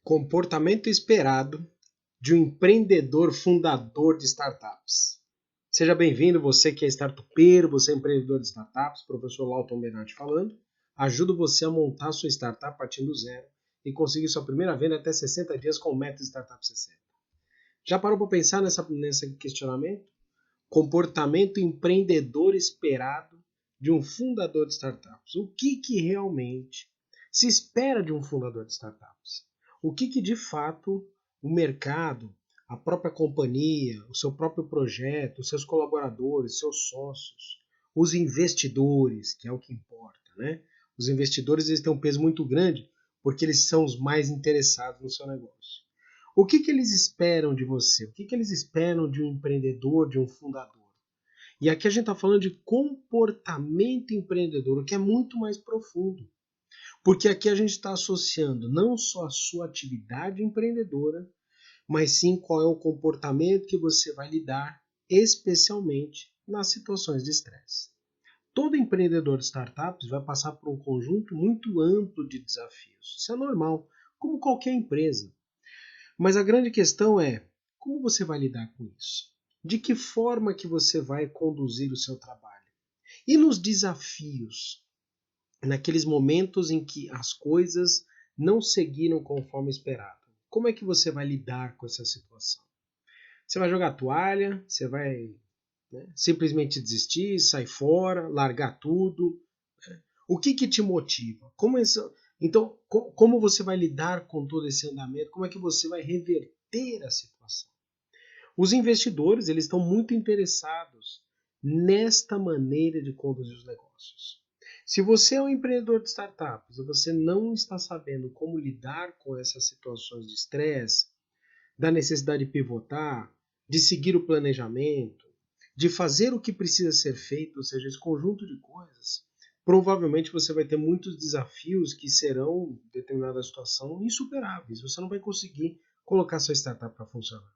Comportamento esperado de um empreendedor fundador de startups. Seja bem-vindo, você que é startupeiro, você é empreendedor de startups, professor Lauton Benatti falando. Ajudo você a montar sua startup partindo do zero e conseguir sua primeira venda até 60 dias com o método Startup 60. Já parou para pensar nesse questionamento? Comportamento empreendedor esperado de um fundador de startups. O que realmente se espera de um fundador de startups? O que de fato o mercado, a própria companhia, o seu próprio projeto, os seus colaboradores, seus sócios, os investidores, que é o que importa, né? Os investidores eles têm um peso muito grande porque eles são os mais interessados no seu negócio. O que eles esperam de você? O que eles esperam de um empreendedor, de um fundador? E aqui a gente está falando de comportamento empreendedor, o que é muito mais profundo. Porque aqui a gente está associando não só a sua atividade empreendedora, mas sim qual é o comportamento que você vai lidar, especialmente nas situações de estresse. Todo empreendedor de startups vai passar por um conjunto muito amplo de desafios. Isso é normal, como qualquer empresa. Mas a grande questão é, como você vai lidar com isso? De que forma que você vai conduzir o seu trabalho? E nos desafios, naqueles momentos em que as coisas não seguiram conforme esperado, como é que você vai lidar com essa situação? Você vai jogar a toalha? Você vai simplesmente desistir, sair fora, largar tudo? O que te motiva? Então, como você vai lidar com todo esse andamento? Como é que você vai reverter a situação? Os investidores eles estão muito interessados nesta maneira de conduzir os negócios. Se você é um empreendedor de startups e você não está sabendo como lidar com essas situações de estresse, da necessidade de pivotar, de seguir o planejamento, de fazer o que precisa ser feito, ou seja, esse conjunto de coisas, provavelmente você vai ter muitos desafios que serão, em determinada situação, insuperáveis. Você não vai conseguir colocar sua startup para funcionar.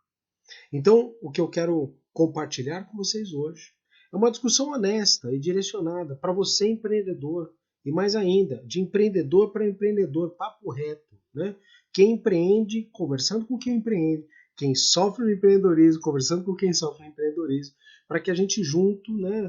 Então, o que eu quero compartilhar com vocês hoje é uma discussão honesta e direcionada para você, empreendedor, e mais ainda, de empreendedor para empreendedor, papo reto. Né? Quem empreende, conversando com quem empreende, quem sofre no empreendedorismo, conversando com quem sofre no empreendedorismo, para que a gente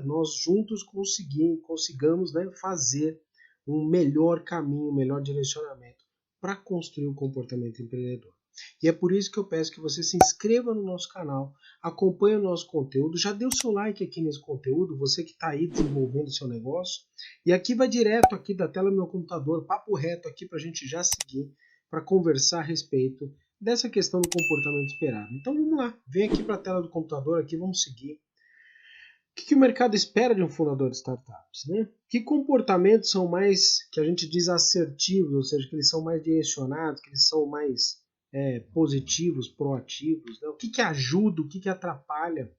nós juntos consigamos fazer um melhor caminho, um melhor direcionamento para construir o comportamento empreendedor. E é por isso que eu peço que você se inscreva no nosso canal, acompanhe o nosso conteúdo, já dê o seu like aqui nesse conteúdo, você que está aí desenvolvendo o seu negócio. E aqui vai direto aqui da tela do meu computador, papo reto aqui para a gente já seguir, para conversar a respeito dessa questão do comportamento esperado. Então vamos lá, vem aqui para a tela do computador, aqui vamos seguir. O que o mercado espera de um fundador de startups? Né? Que comportamentos são mais, que a gente diz, assertivos, ou seja, que eles são mais direcionados, que eles são mais positivos, proativos, né? O que ajuda, o que atrapalha,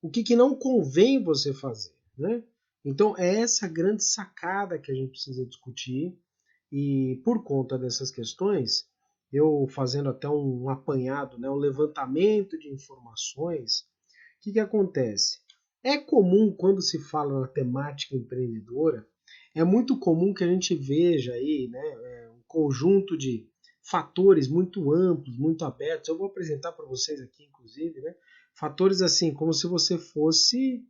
o que não convém você fazer, né? Então é essa grande sacada que a gente precisa discutir e por conta dessas questões, eu fazendo até um apanhado, um levantamento de informações, o que acontece? É comum quando se fala na temática empreendedora, é muito comum que a gente veja aí um conjunto de fatores muito amplos, muito abertos. Eu vou apresentar para vocês aqui, inclusive, fatores assim, como se você fosse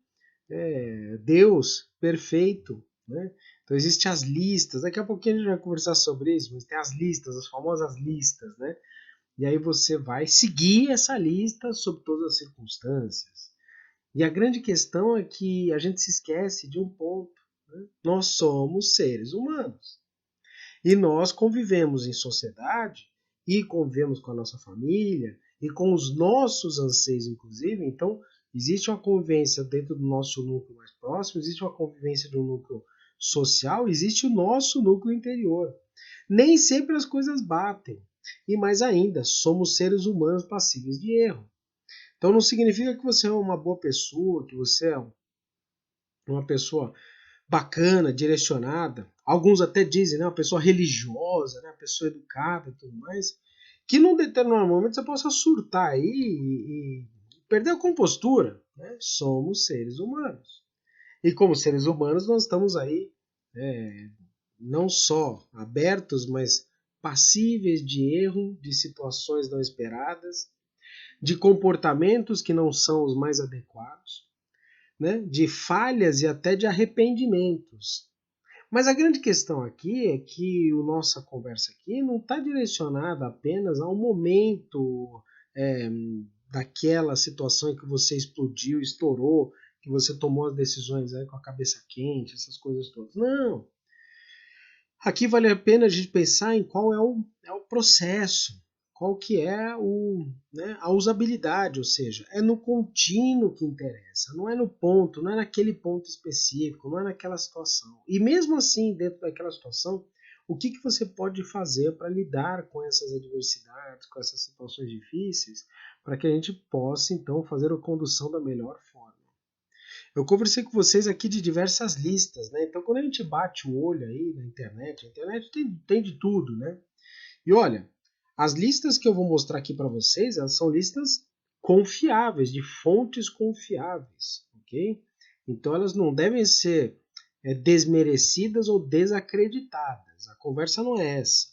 Deus perfeito. Né? Então existem as listas, daqui a pouquinho a gente vai conversar sobre isso, mas tem as listas, as famosas listas, né? E aí você vai seguir essa lista sob todas as circunstâncias. E a grande questão é que a gente se esquece de um ponto. Né? Nós somos seres humanos. E nós convivemos em sociedade e convivemos com a nossa família e com os nossos anseios, inclusive. Então, existe uma convivência dentro do nosso núcleo mais próximo, existe uma convivência de um núcleo social, existe o nosso núcleo interior. Nem sempre as coisas batem. E mais ainda, somos seres humanos passíveis de erro. Então não significa que você é uma boa pessoa, que você é uma pessoa bacana, direcionada. Alguns até dizem, uma pessoa religiosa, uma pessoa educada e tudo mais, que num determinado momento você possa surtar aí e perder a compostura. Né? Somos seres humanos. E como seres humanos nós estamos aí não só abertos, mas passíveis de erro, de situações não esperadas, de comportamentos que não são os mais adequados, né? De falhas e até de arrependimentos. Mas a grande questão aqui é que a nossa conversa aqui não está direcionada apenas ao momento daquela situação em que você explodiu, estourou, que você tomou as decisões aí com a cabeça quente, essas coisas todas. Não! Aqui vale a pena a gente pensar em qual é o processo, qual que é a usabilidade, ou seja, é no contínuo que interessa, não é no ponto, não é naquele ponto específico, não é naquela situação. E mesmo assim, dentro daquela situação, o que você pode fazer para lidar com essas adversidades, com essas situações difíceis, para que a gente possa, então, fazer a condução da melhor forma. Eu conversei com vocês aqui de diversas listas, né? Então, quando a gente bate o olho aí na internet, a internet tem de tudo, né? E olha, as listas que eu vou mostrar aqui para vocês, elas são listas confiáveis, de fontes confiáveis, ok? Então, elas não devem ser desmerecidas ou desacreditadas. A conversa não é essa.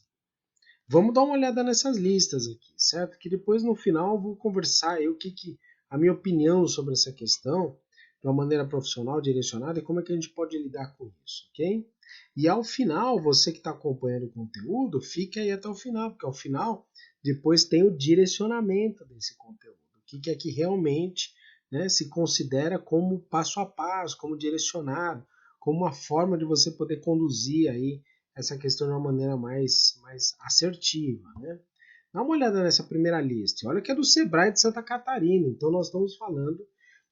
Vamos dar uma olhada nessas listas aqui, certo? Que depois no final eu vou conversar aí a minha opinião sobre essa questão de uma maneira profissional, direcionada, e como é que a gente pode lidar com isso, ok? E ao final, você que está acompanhando o conteúdo, fique aí até o final, porque ao final depois tem o direcionamento desse conteúdo. O que é que realmente, né, se considera como passo a passo, como direcionado, como uma forma de você poder conduzir aí essa questão de uma maneira mais assertiva, né? Dá uma olhada nessa primeira lista. Olha que é do Sebrae de Santa Catarina. Então nós estamos falando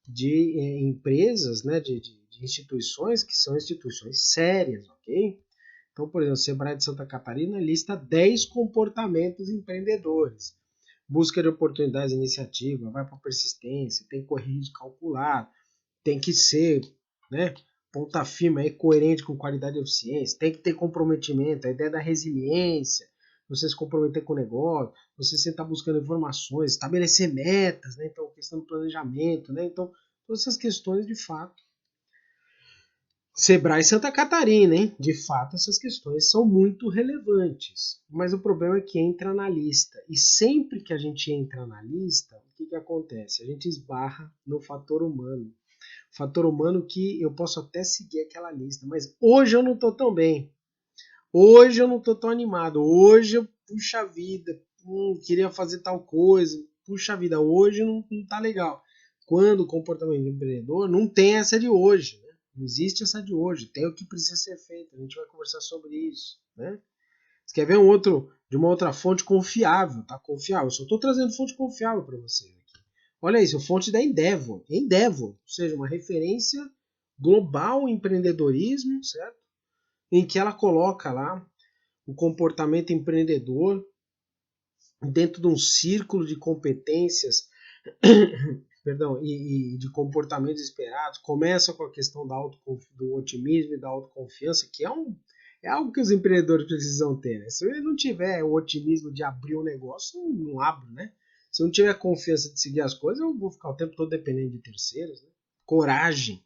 de empresas, né, de instituições que são instituições sérias, ok? Então, por exemplo, o Sebrae de Santa Catarina lista 10 comportamentos empreendedores. Busca de oportunidades e iniciativa, vai para persistência, tem que correr risco calculado, tem que ser, né, ponta firme, aí, coerente com qualidade e eficiência, tem que ter comprometimento, a ideia da resiliência, você se comprometer com o negócio, você sempre estar buscando informações, estabelecer metas, né? Então, questão do planejamento, né? Então, todas essas questões, de fato, Sebrae Santa Catarina, hein? De fato, essas questões são muito relevantes, mas o problema é que entra na lista, e sempre que a gente entra na lista, o que acontece? A gente esbarra no fator humano. Fator humano que eu posso até seguir aquela lista, mas hoje eu não estou tão bem. Hoje eu não estou tão animado. Hoje eu, puxa vida, queria fazer tal coisa. Puxa vida, hoje não tá legal. Quando o comportamento empreendedor não tem essa de hoje, né? Não existe essa de hoje. Tem o que precisa ser feito. A gente vai conversar sobre isso, né? Você quer ver de uma outra fonte confiável, tá? Confiável. Eu só estou trazendo fonte confiável para vocês aqui. Olha isso, fonte da Endeavor. Endeavor, ou seja, uma referência global em empreendedorismo, certo? Em que ela coloca lá o comportamento empreendedor dentro de um círculo de competências perdão, e de comportamentos esperados. Começa com a questão do otimismo e da autoconfiança, que é algo que os empreendedores precisam ter. Né? Se ele não tiver o otimismo de abrir um negócio, não abro, né? Se eu não tiver confiança de seguir as coisas, eu vou ficar o tempo todo dependendo de terceiros. Né? Coragem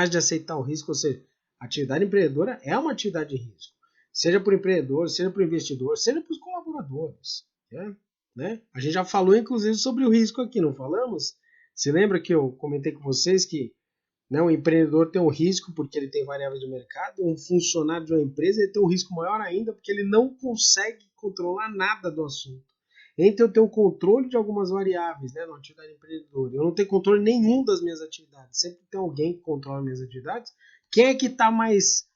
de aceitar o risco, ou seja, a atividade empreendedora é uma atividade de risco. Seja para o empreendedor, seja para o investidor, seja para os colaboradores. Né? A gente já falou, inclusive, sobre o risco aqui, não falamos? Se lembra que eu comentei com vocês que, né, o empreendedor tem um risco porque ele tem variáveis de mercado, um funcionário de uma empresa ele tem um risco maior ainda porque ele não consegue controlar nada do assunto. Então eu tenho o controle de algumas variáveis, né, na atividade empreendedora. Eu não tenho controle nenhum das minhas atividades. Sempre tem alguém que controla minhas atividades. Quem é que está mais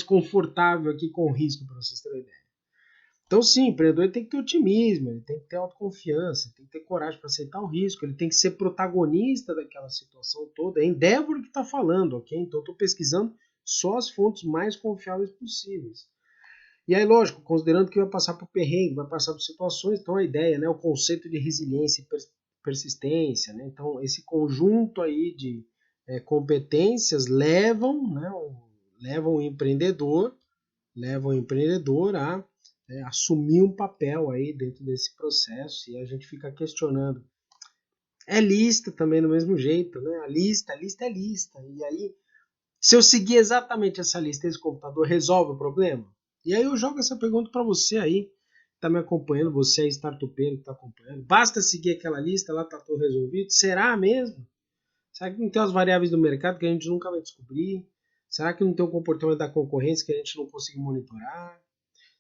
confortável aqui com o risco, para vocês terem ideia? Então, sim, o empreendedor tem que ter otimismo, ele tem que ter autoconfiança, tem que ter coragem para aceitar o risco, ele tem que ser protagonista daquela situação toda. É Endeavor que está falando, ok? Então, estou pesquisando só as fontes mais confiáveis possíveis. E aí, lógico, considerando que vai passar por perrengue, vai passar por situações, então a ideia, né, o conceito de resiliência e persistência, né? Então, esse conjunto aí de competências levam o empreendedor a assumir um papel aí dentro desse processo, e a gente fica questionando. É lista também do mesmo jeito, né? A lista é lista. E aí, se eu seguir exatamente essa lista, esse computador resolve o problema? E aí eu jogo essa pergunta para você aí. está me acompanhando, você é startupeiro que está acompanhando. Basta seguir aquela lista, lá está tudo resolvido. Será mesmo? Será que não tem as variáveis do mercado que a gente nunca vai descobrir? Será que não tem o comportamento da concorrência que a gente não consegue monitorar?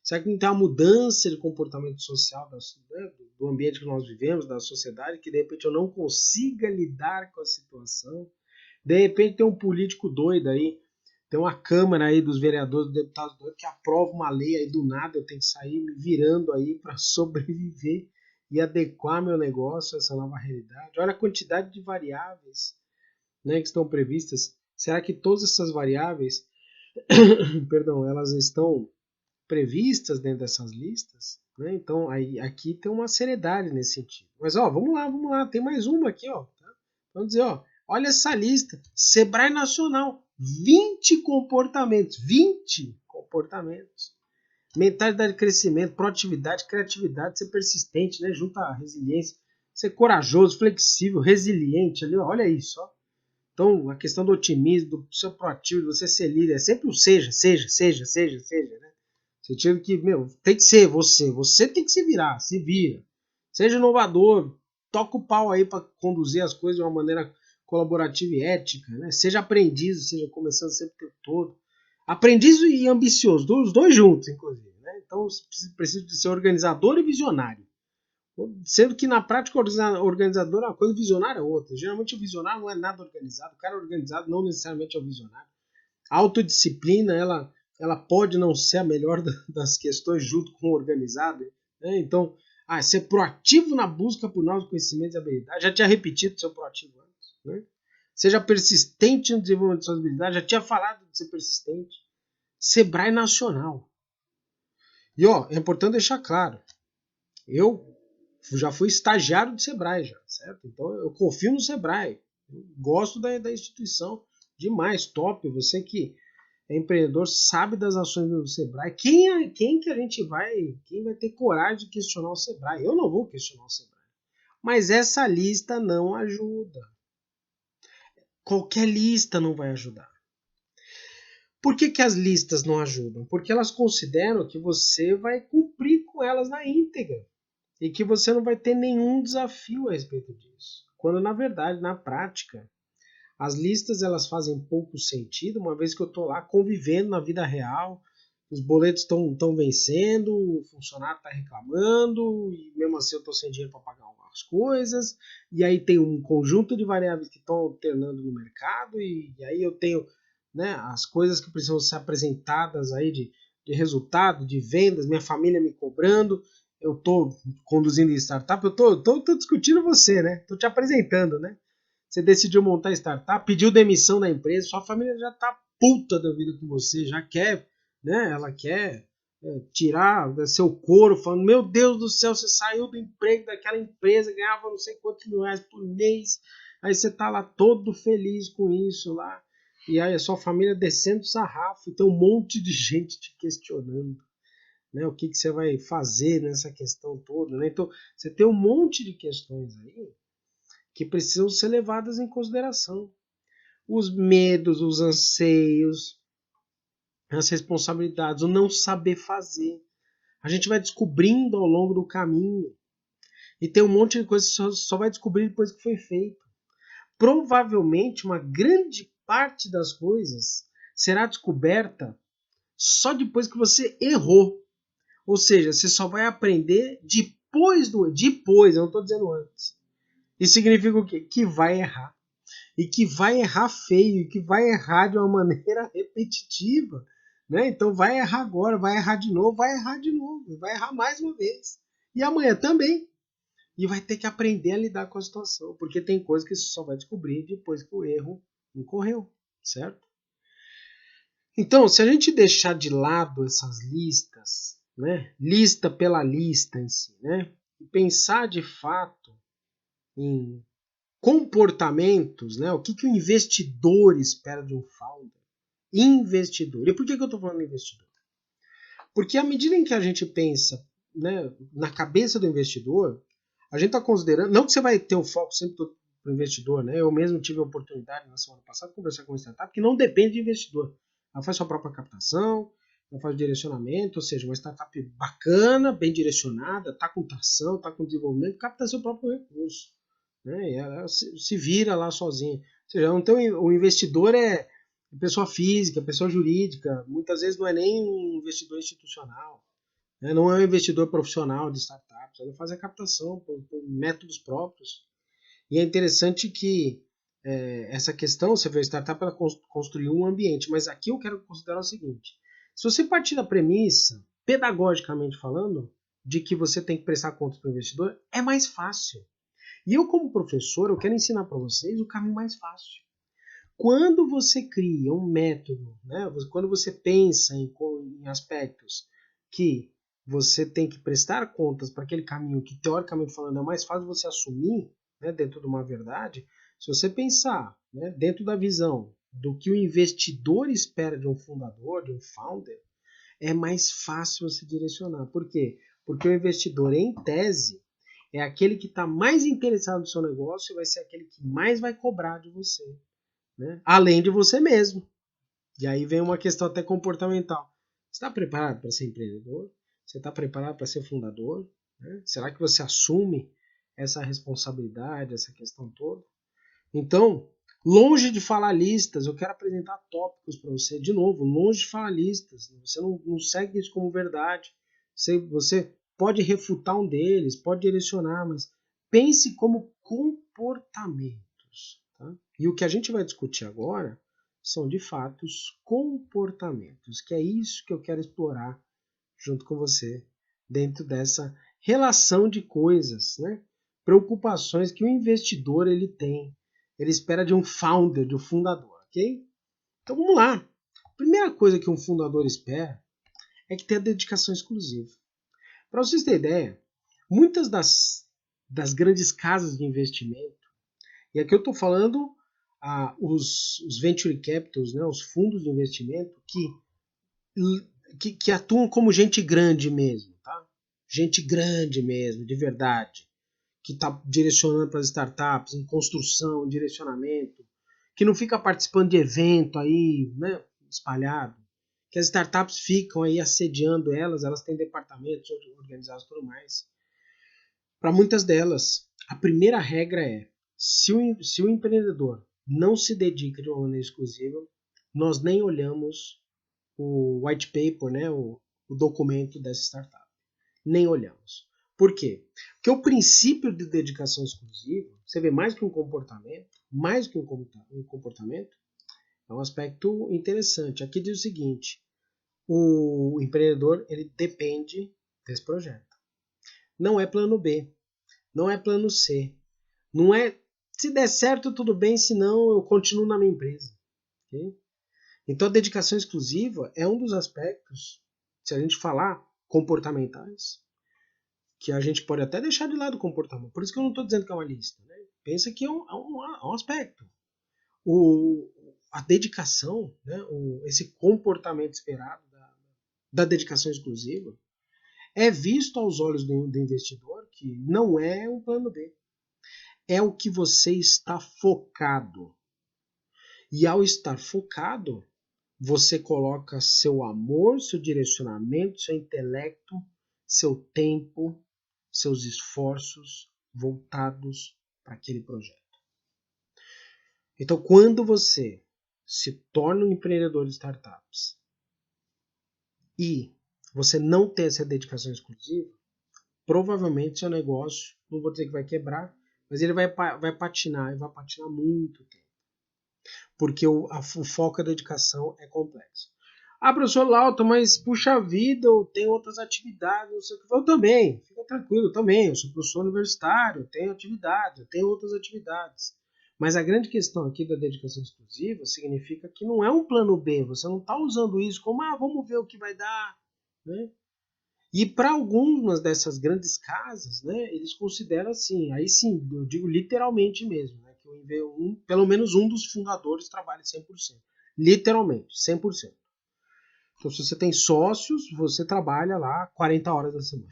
Será que não tem uma mudança de comportamento social do ambiente que nós vivemos, da sociedade, que de repente eu não consiga lidar com a situação? De repente tem um político doido aí, tem uma Câmara aí dos vereadores, dos deputados doidos, que aprova uma lei aí do nada, eu tenho que sair me virando aí para sobreviver e adequar meu negócio a essa nova realidade. Olha a quantidade de variáveis, né, que estão previstas. Será que todas essas variáveis, perdão, elas estão previstas dentro dessas listas? Né? Então, aí, aqui tem uma seriedade nesse sentido. Mas, ó, vamos lá, tem mais uma aqui, ó. Tá? Vamos dizer, ó, olha essa lista, Sebrae Nacional, 20 comportamentos, 20 comportamentos. Mentalidade de crescimento, proatividade, criatividade, ser persistente, né? Junto à resiliência, ser corajoso, flexível, resiliente, ali, ó, olha isso, ó. Então, a questão do otimismo, do ser proativo, de você ser líder, é sempre o seja, né? Sentido que, meu, tem que ser você. Você tem que se virar, se vira. Seja inovador, toca o pau aí para conduzir as coisas de uma maneira colaborativa e ética, né? Seja aprendiz, seja começando sempre o tempo todo. Aprendiz e ambicioso, os dois juntos, inclusive, né? Então, precisa de ser organizador e visionário. Sendo que na prática organizador é uma coisa, visionário é outra. Geralmente o visionário não é nada organizado. O cara organizado não necessariamente é o visionário. A autodisciplina, ela pode não ser a melhor das questões junto com o organizado. Né? Então, ser proativo na busca por novos conhecimentos e habilidades. Já tinha repetido ser proativo antes. Né? Seja persistente no desenvolvimento de suas habilidades. Já tinha falado de ser persistente. Sebrae Nacional. E ó, é importante deixar claro. Eu já fui estagiário do Sebrae, já, certo? Então eu confio no Sebrae. Eu gosto da instituição demais, top. Você que é empreendedor, sabe das ações do Sebrae. Quem vai ter coragem de questionar o Sebrae? Eu não vou questionar o Sebrae. Mas essa lista não ajuda. Qualquer lista não vai ajudar. Por que as listas não ajudam? Porque elas consideram que você vai cumprir com elas na íntegra. E que você não vai ter nenhum desafio a respeito disso. Quando, na verdade, na prática, as listas elas fazem pouco sentido, uma vez que eu estou lá convivendo na vida real, os boletos estão vencendo, o funcionário está reclamando, e mesmo assim eu estou sem dinheiro para pagar algumas coisas, e aí tem um conjunto de variáveis que estão alternando no mercado, e aí eu tenho, né, as coisas que precisam ser apresentadas aí de resultado, de vendas, minha família me cobrando, eu estou conduzindo startup, eu tô discutindo você, né? Estou te apresentando, né? Você decidiu montar startup, pediu demissão da empresa, sua família já tá puta da vida com você, já quer, né? Ela quer tirar seu couro, falando: Meu Deus do céu, você saiu do emprego daquela empresa, ganhava não sei quantos mil reais por mês, aí você tá lá todo feliz com isso lá, e aí a sua família descendo o sarrafo, e tem um monte de gente te questionando. Né, o que você vai fazer nessa questão toda, né? Então, você tem um monte de questões aí que precisam ser levadas em consideração. Os medos, os anseios, as responsabilidades, o não saber fazer. A gente vai descobrindo ao longo do caminho. E tem um monte de coisa que só vai descobrir depois que foi feito. Provavelmente, uma grande parte das coisas será descoberta só depois que você errou. Ou seja, você só vai aprender depois, eu não estou dizendo antes. Isso significa o quê? Que vai errar. E que vai errar feio, e que vai errar de uma maneira repetitiva. Né? Então vai errar agora, vai errar de novo, vai errar mais uma vez. E amanhã também. E vai ter que aprender a lidar com a situação, porque tem coisa que você só vai descobrir depois que o erro ocorreu, certo? Então, se a gente deixar de lado essas listas, né, lista pela lista em si, né, e pensar de fato em comportamentos, né, o que o investidor espera de um founder, investidor. E por que eu estou falando investidor? Porque à medida em que a gente pensa, né, na cabeça do investidor, a gente está considerando, não que você vai ter o foco sempre para o investidor, né? Eu mesmo tive a oportunidade na semana passada de conversar com uma startup que não depende de investidor. Ela faz sua própria captação, na fase de direcionamento, ou seja, uma startup bacana, bem direcionada, está com tração, está com desenvolvimento, capta seu próprio recurso. Né? E ela se vira lá sozinha. Ou seja, não tem, o investidor é pessoa física, pessoa jurídica, muitas vezes não é nem um investidor institucional, né? Não é um investidor profissional de startups, ele faz a captação por métodos próprios. E é interessante que essa questão, você vê a startup, ela construiu um ambiente, mas aqui eu quero considerar o seguinte: se você partir da premissa, pedagogicamente falando, de que você tem que prestar contas para o investidor, é mais fácil. E eu, como professor, eu quero ensinar para vocês o caminho mais fácil. Quando você cria um método, né, quando você pensa em aspectos que você tem que prestar contas para aquele caminho que, teoricamente falando, é mais fácil você assumir, né, dentro de uma verdade, se você pensar, né, dentro da visão do que o investidor espera de um fundador, de um founder, é mais fácil você direcionar. Por quê? Porque o investidor, em tese, é aquele que está mais interessado no seu negócio e vai ser aquele que mais vai cobrar de você, né? Além de você mesmo. E aí vem uma questão até comportamental. Você está preparado para ser empreendedor? Você está preparado para ser fundador? Né? Será que você assume essa responsabilidade, essa questão toda? Então, longe de falar listas, eu quero apresentar tópicos para você. De novo, longe de falar listas. Você não segue isso como verdade. Você pode refutar um deles, pode direcionar, mas pense como comportamentos. Tá? E o que a gente vai discutir agora são, de fato, os comportamentos, que é isso que eu quero explorar junto com você, dentro dessa relação de coisas, né? Preocupações que o investidor ele tem. Ele espera de um founder, de um fundador, ok? Então vamos lá. A primeira coisa que um fundador espera é que tenha dedicação exclusiva. Para vocês terem ideia, muitas das grandes casas de investimento, e aqui eu estou falando os venture capitals, né, os fundos de investimento que atuam como gente grande mesmo, tá? Gente grande mesmo, de verdade, que está direcionando para as startups, em construção, em direcionamento, que não fica participando de evento aí, né, espalhado, que as startups ficam aí assediando elas têm departamentos organizados e tudo mais. Para muitas delas, a primeira regra é, se o empreendedor não se dedica de uma maneira exclusiva, nós nem olhamos o white paper, né, o documento dessa startup. Nem olhamos. Por quê? Porque o princípio de dedicação exclusiva, você vê mais que um comportamento, é um aspecto interessante. Aqui diz o seguinte: o empreendedor ele depende desse projeto. Não é plano B, não é plano C, não é se der certo tudo bem, se não eu continuo na minha empresa. Okay? Então a dedicação exclusiva é um dos aspectos, se a gente falar comportamentais, que a gente pode até deixar de lado o comportamento. Por isso que eu não estou dizendo que é uma lista. Né? Pensa que é um aspecto. A dedicação, né? Esse comportamento esperado da dedicação exclusiva, é visto aos olhos do investidor que não é um plano B. É o que você está focado. E ao estar focado, você coloca seu amor, seu direcionamento, seu intelecto, seu tempo, seus esforços voltados para aquele projeto. Então, quando você se torna um empreendedor de startups e você não tem essa dedicação exclusiva, provavelmente seu negócio, não vou dizer que vai quebrar, mas ele vai patinar, e vai patinar muito tempo. Porque o foco e a dedicação é complexo. Ah, professor Lauto, mas puxa vida, eu tenho outras atividades, não sei o que. Eu também, fica tranquilo, eu também. Eu sou professor universitário, eu tenho atividades, eu tenho outras atividades. Mas a grande questão aqui da dedicação exclusiva significa que não é um plano B, você não está usando isso como, vamos ver o que vai dar. Né? E para algumas dessas grandes casas, né, eles consideram assim, aí sim, eu digo literalmente mesmo, né, que pelo menos um dos fundadores trabalha 100%. Literalmente, 100%. Então, se você tem sócios, você trabalha lá 40 horas na semana.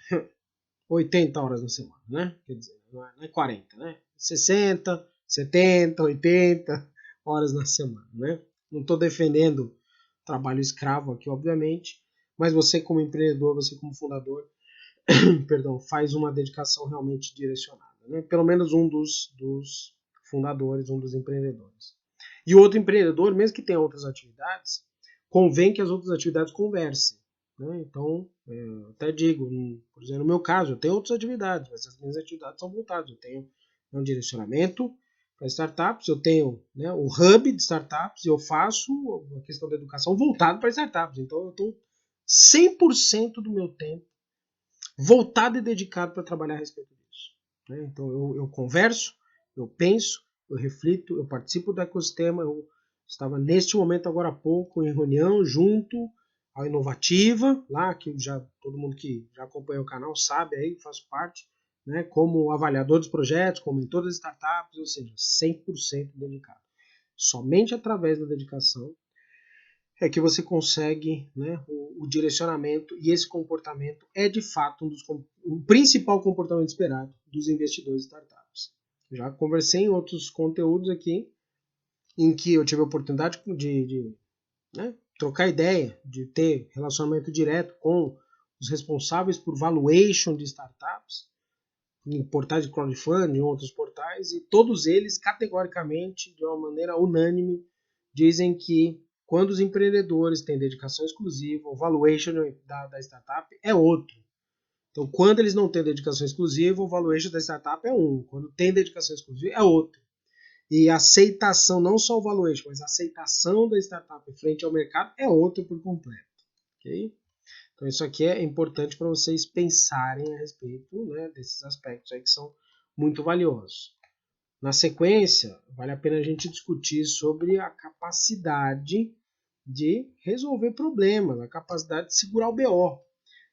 80 horas na semana, né? Quer dizer, não é 40, né? 60, 70, 80 horas na semana, né? Não estou defendendo trabalho escravo aqui, obviamente, mas você como empreendedor, você como fundador, perdão, faz uma dedicação realmente direcionada, né? Pelo menos um dos fundadores, um dos empreendedores. E o outro empreendedor, mesmo que tenha outras atividades, convém que as outras atividades conversem, né? Então, eu até digo, por exemplo, no meu caso, eu tenho outras atividades, mas as minhas atividades são voltadas. Eu tenho um direcionamento para startups, eu tenho, né, o hub de startups e eu faço a questão da educação voltado para startups. Então, eu estou 100% do meu tempo voltado e dedicado para trabalhar a respeito disso, né? Então, eu converso, eu penso, eu reflito, eu participo do ecossistema. Eu estava neste momento agora há pouco em reunião junto à Inovativa, lá que já todo mundo que já acompanha o canal sabe, aí faço parte, né, como avaliador dos projetos, como mentor das startups, ou seja, 100% dedicado. Somente através da dedicação é que você consegue, né, o direcionamento, e esse comportamento é de fato o principal comportamento esperado dos investidores de startups. Já conversei em outros conteúdos aqui em que eu tive a oportunidade de né, trocar ideia, de ter relacionamento direto com os responsáveis por valuation de startups, em portais de crowdfunding, em outros portais, e todos eles, categoricamente, de uma maneira unânime, dizem que quando os empreendedores têm dedicação exclusiva, o valuation da startup é outro. Então, quando eles não têm dedicação exclusiva, o valuation da startup é um. Quando tem dedicação exclusiva, é outro. E a aceitação, não só o valuation, mas a aceitação da startup frente ao mercado é outro por completo. Okay? Então, isso aqui é importante para vocês pensarem a respeito, né, desses aspectos aí que são muito valiosos. Na sequência, vale a pena a gente discutir sobre a capacidade de resolver problemas, a capacidade de segurar o BO.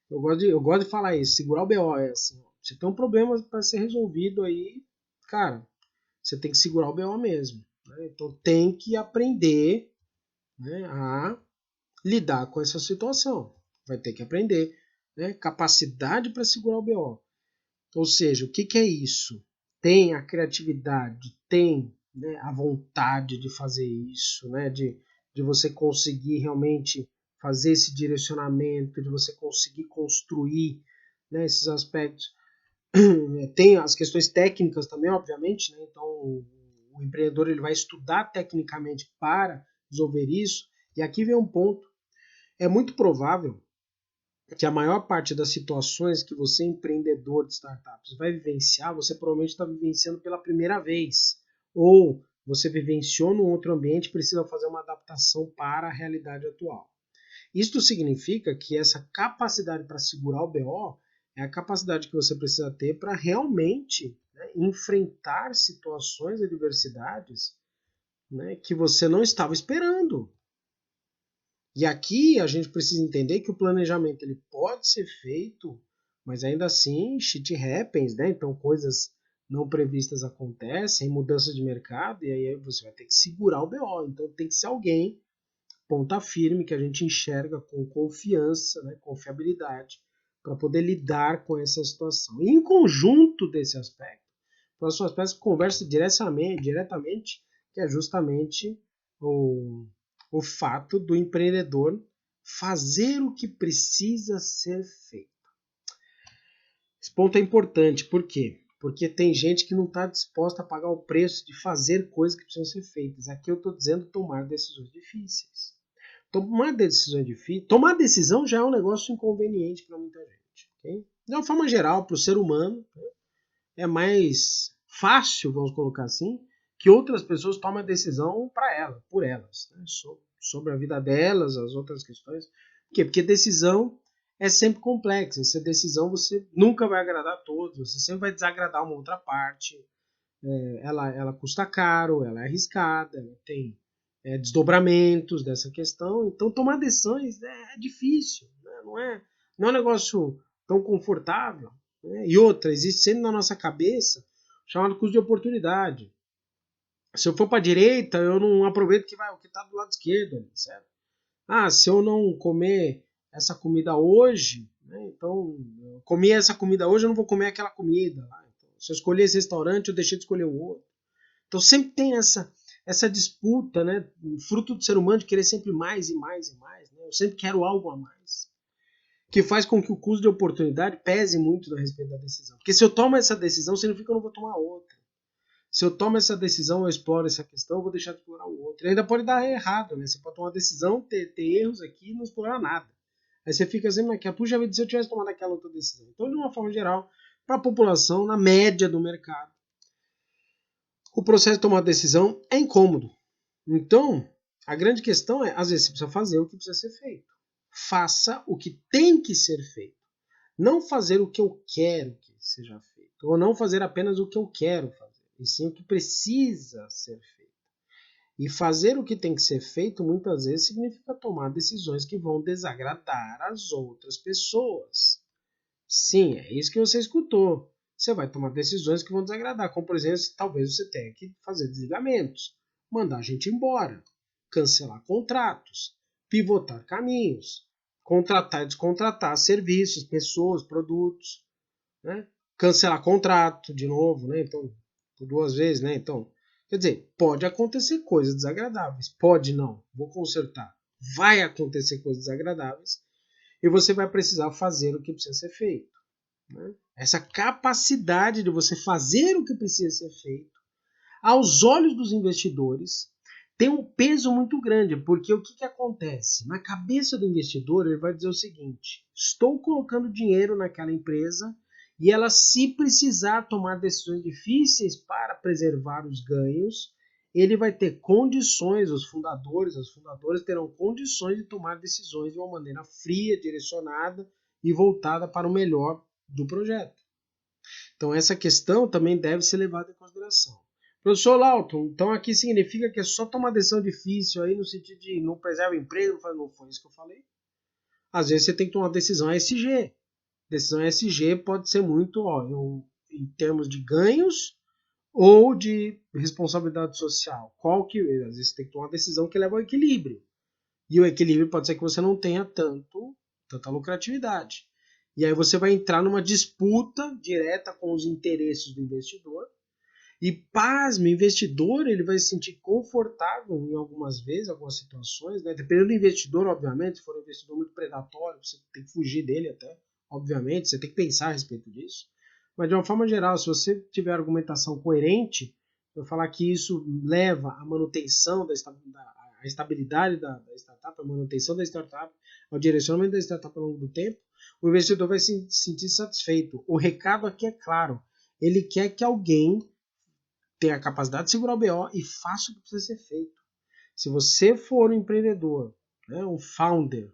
Eu gosto de falar isso, segurar o BO é assim, você tem um problema para ser resolvido aí, cara, você tem que segurar o BO mesmo, né? Então tem que aprender, né, a lidar com essa situação. Vai ter que aprender, né? Capacidade para segurar o BO. Ou seja, o que, que é isso? Tem a criatividade, tem, né, a vontade de fazer isso, né? De você conseguir realmente fazer esse direcionamento, de você conseguir construir, né, esses aspectos. Tem as questões técnicas também, obviamente, né? Então o empreendedor ele vai estudar tecnicamente para resolver isso. E aqui vem um ponto. É muito provável que a maior parte das situações que você, empreendedor de startups, vai vivenciar, você provavelmente está vivenciando pela primeira vez. Ou você vivenciou num outro ambiente e precisa fazer uma adaptação para a realidade atual. Isto significa que essa capacidade para segurar o BO é a capacidade que você precisa ter para realmente, né, enfrentar situações e adversidades, né, que você não estava esperando. E aqui a gente precisa entender que o planejamento ele pode ser feito, mas ainda assim shit happens, né? Então coisas não previstas acontecem, mudanças de mercado, e aí você vai ter que segurar o BO. Então tem que ser alguém ponta firme que a gente enxerga com confiança, né, confiabilidade, para poder lidar com essa situação. E em conjunto desse aspecto, o próximo aspecto conversa diretamente, que é justamente o fato do empreendedor fazer o que precisa ser feito. Esse ponto é importante, por quê? Porque tem gente que não está disposta a pagar o preço de fazer coisas que precisam ser feitas. Aqui eu estou dizendo tomar decisões difíceis. Tomar decisões difíceis. Tomar decisão já é um negócio inconveniente para muita gente. Okay? De uma forma geral, para o ser humano, né, é mais fácil, vamos colocar assim, que outras pessoas tomem a decisão para ela, por elas, né, sobre a vida delas, as outras questões. Por quê? Porque decisão é sempre complexa. Essa decisão você nunca vai agradar a todos, você sempre vai desagradar uma outra parte. Ela custa caro, ela é arriscada, ela tem desdobramentos dessa questão. Então, tomar decisões é difícil, né? Não é um negócio tão confortável. Né? E outra, existe sempre na nossa cabeça chamado custo de oportunidade. Se eu for para a direita, eu não aproveito o que está do lado esquerdo, certo? Se eu não comer essa comida hoje, né, então, eu comi essa comida hoje, eu não vou comer aquela comida. Então, se eu escolher esse restaurante, eu deixei de escolher o outro. Então sempre tem essa disputa, né, fruto do ser humano de querer sempre mais e mais e mais. Né? Eu sempre quero algo a mais. que faz com que o custo de oportunidade pese muito a respeito da decisão. Porque se eu tomo essa decisão, significa que eu não vou tomar outra. Se eu tomo essa decisão, eu exploro essa questão, eu vou deixar de explorar o outro. E ainda pode dar errado, né? Você pode tomar uma decisão, ter erros aqui e não explorar nada. Aí você fica sempre naquela, puxa vida, se eu tivesse tomado aquela outra decisão. Então, de uma forma geral, para a população, na média do mercado, o processo de tomar decisão é incômodo. Então, a grande questão é, às vezes você precisa fazer o que precisa ser feito. Faça o que tem que ser feito. Não fazer o que eu quero que seja feito. Ou não fazer apenas o que eu quero fazer. E sim o que precisa ser feito. E fazer o que tem que ser feito muitas vezes significa tomar decisões que vão desagradar as outras pessoas. Sim, é isso que você escutou. Você vai tomar decisões que vão desagradar, como por exemplo, talvez você tenha que fazer desligamentos, mandar a gente embora, cancelar contratos, pivotar caminhos, contratar e descontratar serviços, pessoas, produtos, né? Cancelar contrato de novo, né? Então, por 2 vezes, né? Então, quer dizer, pode acontecer coisas desagradáveis, pode não, vou consertar. Vai acontecer coisas desagradáveis e você vai precisar fazer o que precisa ser feito. Né? Essa capacidade de você fazer o que precisa ser feito, aos olhos dos investidores, tem um peso muito grande, porque o que acontece? Na cabeça do investidor, ele vai dizer o seguinte: estou colocando dinheiro naquela empresa e ela, se precisar tomar decisões difíceis para preservar os ganhos, ele vai ter condições, os fundadores, as fundadoras terão condições de tomar decisões de uma maneira fria, direcionada e voltada para o melhor do projeto. Então essa questão também deve ser levada em consideração. Professor Lauton, então aqui significa que é só tomar decisão difícil aí no sentido de não preservar o emprego? Não foi isso que eu falei. Às vezes você tem que tomar decisão ESG. Decisão ESG pode ser muito em termos de ganhos ou de responsabilidade social. Qual que às vezes você tem que tomar uma decisão que leva ao equilíbrio. E o equilíbrio pode ser que você não tenha tanta lucratividade. E aí você vai entrar numa disputa direta com os interesses do investidor. E pasme, o investidor ele vai se sentir confortável em algumas vezes, algumas situações, né? Dependendo do investidor, obviamente, se for um investidor muito predatório, você tem que fugir dele até, obviamente, você tem que pensar a respeito disso. Mas de uma forma geral, se você tiver argumentação coerente, eu falar que isso leva à manutenção a estabilidade da startup, a manutenção da startup, ao direcionamento da startup ao longo do tempo, o investidor vai se sentir satisfeito. O recado aqui é claro, ele quer que alguém tenha a capacidade de segurar o BO e faça o que precisa ser feito. Se você for um empreendedor, né, um founder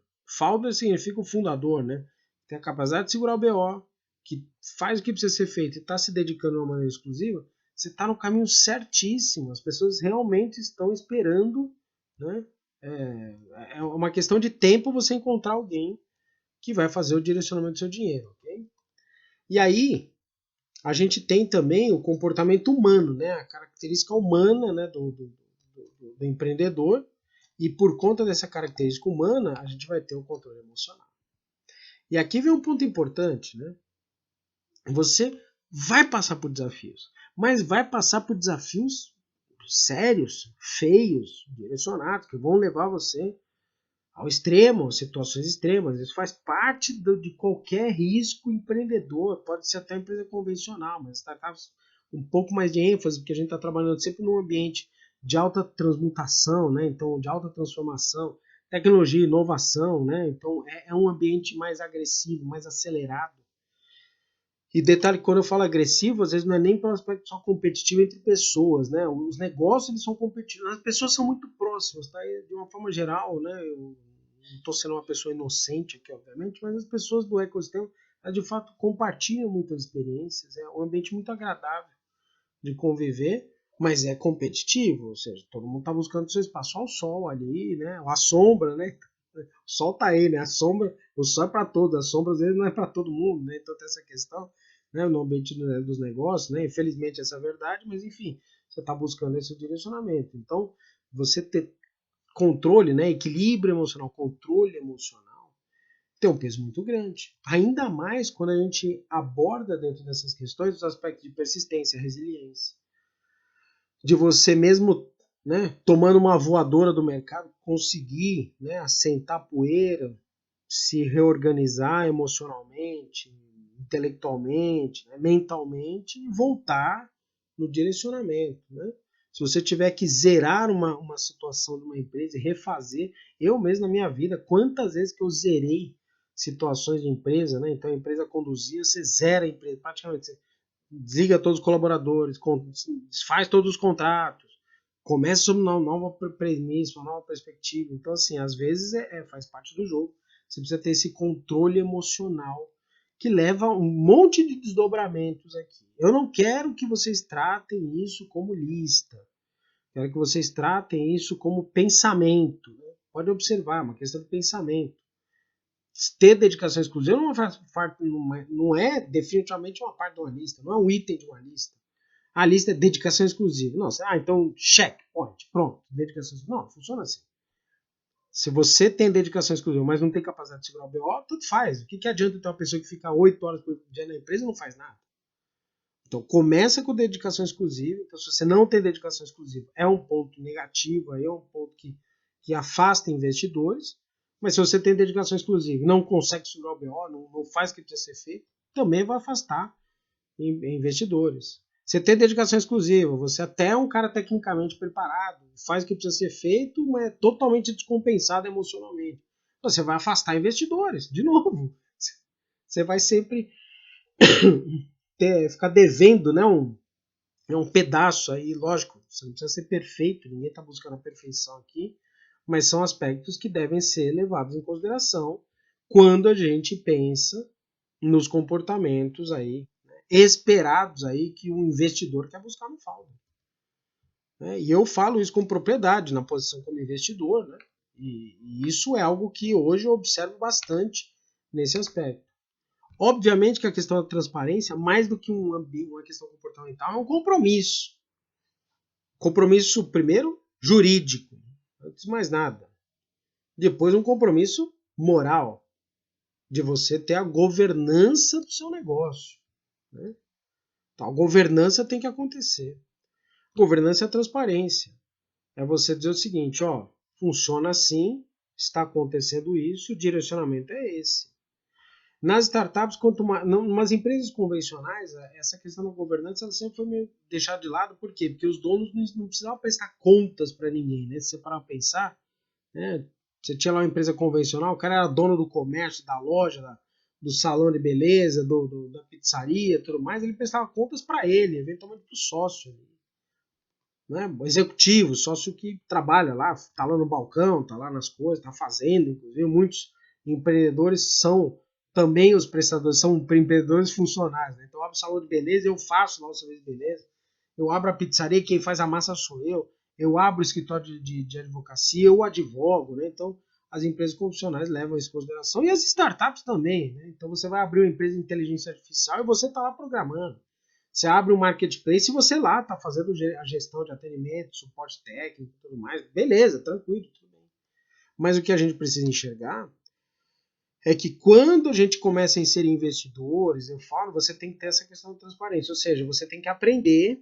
significa o fundador, né, tem a capacidade de segurar o BO, que faz o que precisa ser feito e está se dedicando de uma maneira exclusiva, você está no caminho certíssimo. As pessoas realmente estão esperando, né? É uma questão de tempo você encontrar alguém que vai fazer o direcionamento do seu dinheiro, ok? E aí, a gente tem também o comportamento humano, né? A característica humana, né, do empreendedor, e por conta dessa característica humana, a gente vai ter o controle emocional. E aqui vem um ponto importante, né? Você vai passar por desafios, mas vai passar por desafios sérios, feios, direcionados, que vão levar você ao extremo, situações extremas. Isso faz parte de qualquer risco empreendedor, pode ser até empresa convencional, mas startups um pouco mais de ênfase, porque a gente está trabalhando sempre num ambiente de alta transmutação, né? Então, de alta transformação, tecnologia, inovação, né? Então, é um ambiente mais agressivo, mais acelerado. E detalhe, quando eu falo agressivo, às vezes não é nem pelo aspecto só competitivo entre pessoas, né? Os negócios eles são competitivos, as pessoas são muito próximas, tá? E de uma forma geral, né? Eu não estou sendo uma pessoa inocente aqui, obviamente, mas as pessoas do ecossistema, elas, de fato, compartilham muitas experiências, é um ambiente muito agradável de conviver, mas é competitivo, ou seja, todo mundo está buscando seu espaço ao sol ali, né? A sombra, né? O sol tá aí, né? A sombra, o sol é para todos, a sombra às vezes não é para todo mundo, né? Então tem essa questão, né? No ambiente dos negócios, né? Infelizmente essa é a verdade, mas enfim, você está buscando esse direcionamento. Então, você ter controle, né? Equilíbrio emocional, controle emocional, tem um peso muito grande. Ainda mais quando a gente aborda dentro dessas questões os aspectos de persistência, resiliência. De você mesmo, né, tomando uma voadora do mercado, conseguir, né, assentar poeira, se reorganizar emocionalmente, intelectualmente, né, mentalmente e voltar no direcionamento. Né? Se você tiver que zerar uma situação de uma empresa e refazer, eu mesmo na minha vida, quantas vezes que eu zerei situações de empresa, né? Então a empresa conduzia, você zera a empresa, praticamente você desliga todos os colaboradores, desfaz todos os contratos, começa sob uma nova premissa, uma nova perspectiva. Então, assim, às vezes faz parte do jogo. Você precisa ter esse controle emocional que leva um monte de desdobramentos aqui. Eu não quero que vocês tratem isso como lista. Quero que vocês tratem isso como pensamento. Né? Pode observar, uma questão de pensamento. Ter dedicação exclusiva não é definitivamente uma parte de uma lista, não é um item de uma lista. A lista é dedicação exclusiva. Não, então check, point, pronto, dedicação exclusiva. Não funciona assim. Se você tem dedicação exclusiva, mas não tem capacidade de segurar o BO, tudo faz. O que adianta ter uma pessoa que fica 8 horas por dia na empresa e não faz nada? Então, começa com dedicação exclusiva. Então, se você não tem dedicação exclusiva, é um ponto negativo, aí é um ponto que afasta investidores. Mas se você tem dedicação exclusiva e não consegue segurar o BO, não faz o que precisa ser feito, também vai afastar investidores. Você tem dedicação exclusiva, você até é um cara tecnicamente preparado, faz o que precisa ser feito, mas é totalmente descompensado emocionalmente. Você vai afastar investidores, de novo. Você vai sempre ficar devendo, né, um pedaço aí, lógico, você não precisa ser perfeito, ninguém está buscando a perfeição aqui, mas são aspectos que devem ser levados em consideração quando a gente pensa nos comportamentos aí esperados aí que o investidor quer buscar no Founder. Né? E eu falo isso com propriedade na posição como investidor, né? E isso é algo que hoje eu observo bastante nesse aspecto. Obviamente que a questão da transparência, mais do que uma questão comportamental, é um compromisso. Compromisso, primeiro, jurídico, antes de mais nada. Depois, um compromisso moral, de você ter a governança do seu negócio. Né? Então, a governança tem que acontecer. Governança é a transparência. É você dizer o seguinte, ó, funciona assim, está acontecendo isso, o direcionamento é esse. Nas startups, nas empresas convencionais, essa questão da governança ela sempre foi meio deixada de lado. Por quê? Porque os donos não precisavam prestar contas para ninguém. Né? Se você parar para pensar, né? Você tinha lá uma empresa convencional, o cara era dono do comércio, da loja, do salão de beleza, da pizzaria, tudo mais, ele prestava contas para ele, eventualmente para o sócio. Né? O executivo, sócio que trabalha lá, está lá no balcão, está lá nas coisas, está fazendo, inclusive muitos empreendedores são também os prestadores, são empreendedores funcionais. Né? Então eu abro o salão de beleza, eu faço lá o serviço de beleza, eu abro a pizzaria, quem faz a massa sou eu abro o escritório de advocacia, eu advogo, né? Então as empresas convencionais levam isso em consideração e as startups também. Né? Então você vai abrir uma empresa de inteligência artificial e você está lá programando. Você abre um marketplace e você lá está fazendo a gestão de atendimento, suporte técnico e tudo mais. Beleza, tranquilo, tudo bem. Mas o que a gente precisa enxergar é que quando a gente começa a inserir investidores, eu falo, você tem que ter essa questão de transparência. Ou seja, você tem que aprender,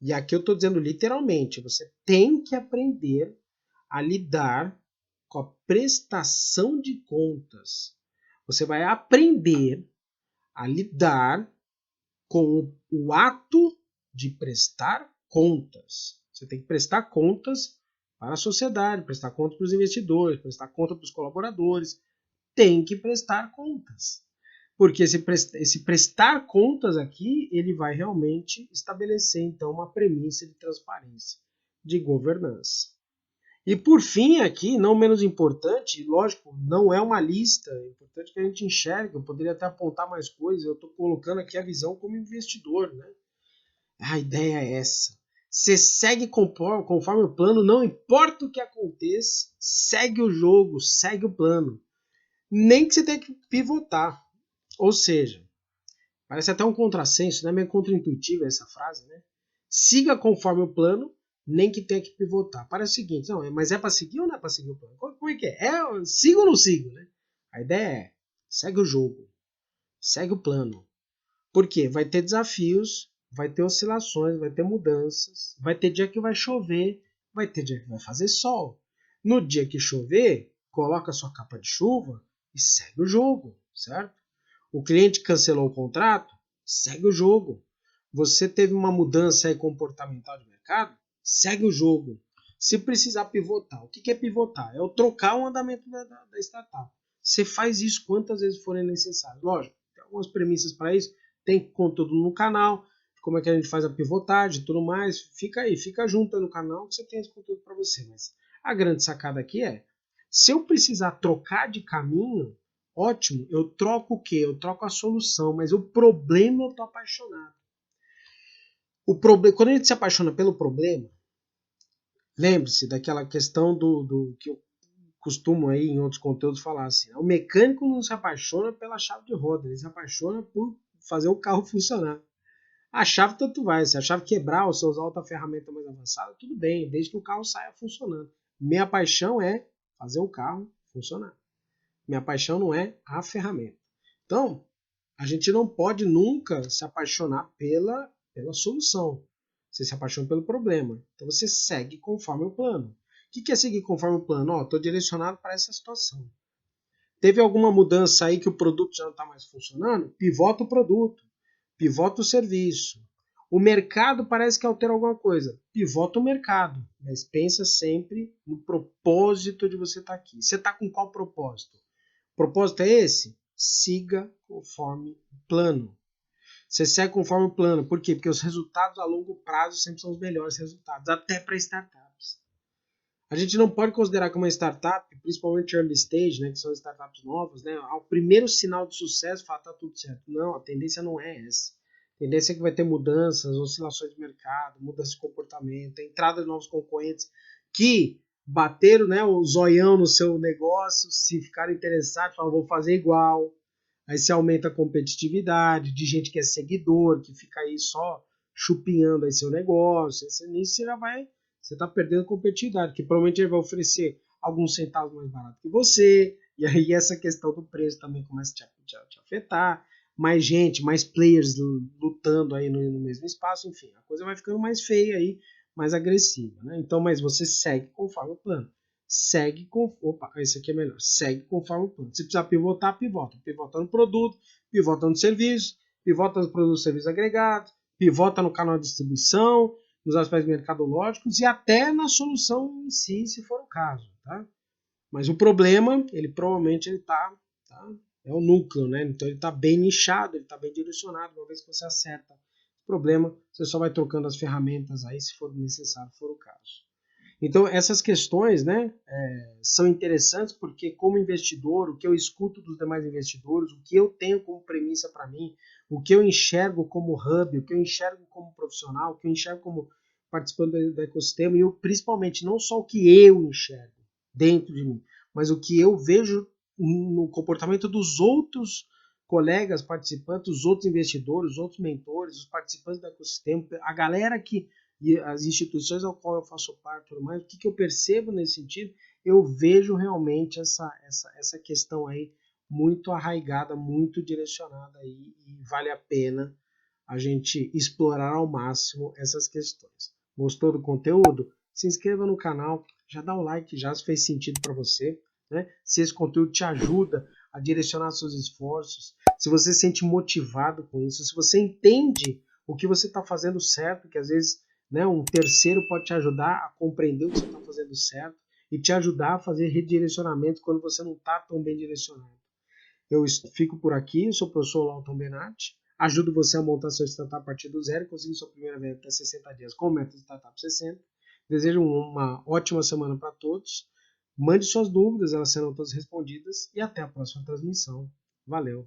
e aqui eu estou dizendo literalmente, você tem que aprender a lidar com a prestação de contas. Você vai aprender a lidar com o ato de prestar contas. Você tem que prestar contas para a sociedade, prestar contas para os investidores, prestar contas para os colaboradores. Tem que prestar contas. Porque esse prestar contas aqui, ele vai realmente estabelecer, então, uma premissa de transparência, de governança. E por fim, aqui, não menos importante, lógico, não é uma lista, é importante que a gente enxergue, eu poderia até apontar mais coisas, eu estou colocando aqui a visão como investidor. Né? A ideia é essa. Você segue conforme o plano, não importa o que aconteça, segue o jogo, segue o plano. Nem que você tenha que pivotar. Ou seja, parece até um contrassenso, né? Meio contraintuitiva essa frase, né? Siga conforme o plano, nem que tenha que pivotar. Parece o seguinte, não, mas é para seguir ou não é para seguir o plano? Como é que é? Sigo ou não sigo, né? A ideia é, segue o jogo, segue o plano. Por quê? Vai ter desafios, vai ter oscilações, vai ter mudanças, vai ter dia que vai chover, vai ter dia que vai fazer sol. No dia que chover, coloca sua capa de chuva, e segue o jogo, certo? O cliente cancelou o contrato, segue o jogo. Você teve uma mudança aí comportamental de mercado, segue o jogo. Se precisar pivotar, o que é pivotar? É o trocar o andamento da startup. Você faz isso quantas vezes forem necessárias. Lógico, tem algumas premissas para isso, tem conteúdo no canal, como é que a gente faz a pivotagem e tudo mais. Fica aí, fica junto no canal que você tem esse conteúdo para você. Mas a grande sacada aqui é, se eu precisar trocar de caminho, ótimo, eu troco o quê? Eu troco a solução, mas o problema eu tô apaixonado. Quando a gente se apaixona pelo problema, lembre-se daquela questão do que eu costumo aí em outros conteúdos falar assim, o mecânico não se apaixona pela chave de roda, ele se apaixona por fazer o carro funcionar. A chave tanto vai, se a chave quebrar ou se usar outra ferramenta mais avançada, tudo bem, desde que o carro saia funcionando. Minha paixão é fazer o carro funcionar. Minha paixão não é a ferramenta. Então, a gente não pode nunca se apaixonar pela solução. Você se apaixona pelo problema. Então você segue conforme o plano. O que é seguir conforme o plano? Estou direcionado para essa situação. Teve alguma mudança aí que o produto já não está mais funcionando? Pivota o produto. Pivota o serviço. O mercado parece que altera alguma coisa. Pivota o mercado. Mas pensa sempre no propósito de você estar aqui. Você está com qual propósito? O propósito é esse? Siga conforme o plano. Você segue conforme o plano. Por quê? Porque os resultados a longo prazo sempre são os melhores resultados, até para startups. A gente não pode considerar que uma startup, principalmente early stage, né, que são startups novas, né, ao primeiro sinal de sucesso, fala, tá tudo certo. Não, a tendência não é essa. A tendência é que vai ter mudanças, oscilações de mercado, mudança de comportamento, entrada de novos concorrentes que bateram, né, o zoião no seu negócio, se ficarem interessados, falam, vou fazer igual. Aí você aumenta a competitividade de gente que é seguidor, que fica aí só chupinhando aí seu negócio. Nisso você já vai, você está perdendo competitividade, que provavelmente ele vai oferecer alguns centavos mais barato que você, e aí essa questão do preço também começa a te afetar. Mais gente, mais players lutando aí no mesmo espaço, enfim, a coisa vai ficando mais feia aí, mais agressiva, né? Então, mas você segue conforme o plano. Segue com. Opa, esse aqui é melhor. Segue conforme o plano. Se precisar pivotar, pivota. Pivota no produto, pivota no serviço, pivota nos produtos e serviços agregados, pivota no canal de distribuição, nos aspectos mercadológicos e até na solução em si, se for o caso. Tá? Mas o problema, ele provavelmente ele tá é o núcleo, né? Então ele está bem nichado, ele está bem direcionado. Uma vez que você acerta o problema, você só vai trocando as ferramentas aí, se for necessário, for o caso. Então, essas questões, né, são interessantes porque, como investidor, o que eu escuto dos demais investidores, o que eu tenho como premissa para mim, o que eu enxergo como hub, o que eu enxergo como profissional, o que eu enxergo como participante do ecossistema, e eu, principalmente não só o que eu enxergo dentro de mim, mas o que eu vejo no comportamento dos outros colegas participantes, os outros investidores, os outros mentores, os participantes do ecossistema, a galera que e as instituições ao qual eu faço parte, tudo mais, o que eu percebo nesse sentido, eu vejo realmente essa questão aí muito arraigada, muito direcionada aí, e vale a pena a gente explorar ao máximo essas questões. Gostou do conteúdo? Se inscreva no canal, já dá o like, já se fez sentido para você, né? Se esse conteúdo te ajuda a direcionar seus esforços, se você se sente motivado com isso, se você entende o que você está fazendo certo, que às vezes, né, um terceiro pode te ajudar a compreender o que você está fazendo certo e te ajudar a fazer redirecionamento quando você não está tão bem direcionado. Eu fico por aqui, eu sou o professor Lauton Benatti, ajudo você a montar sua startup a partir do zero e conseguir sua primeira venda até 60 dias com o método Startup 60. Desejo uma ótima semana para todos. Mande suas dúvidas, elas serão todas respondidas e até a próxima transmissão. Valeu!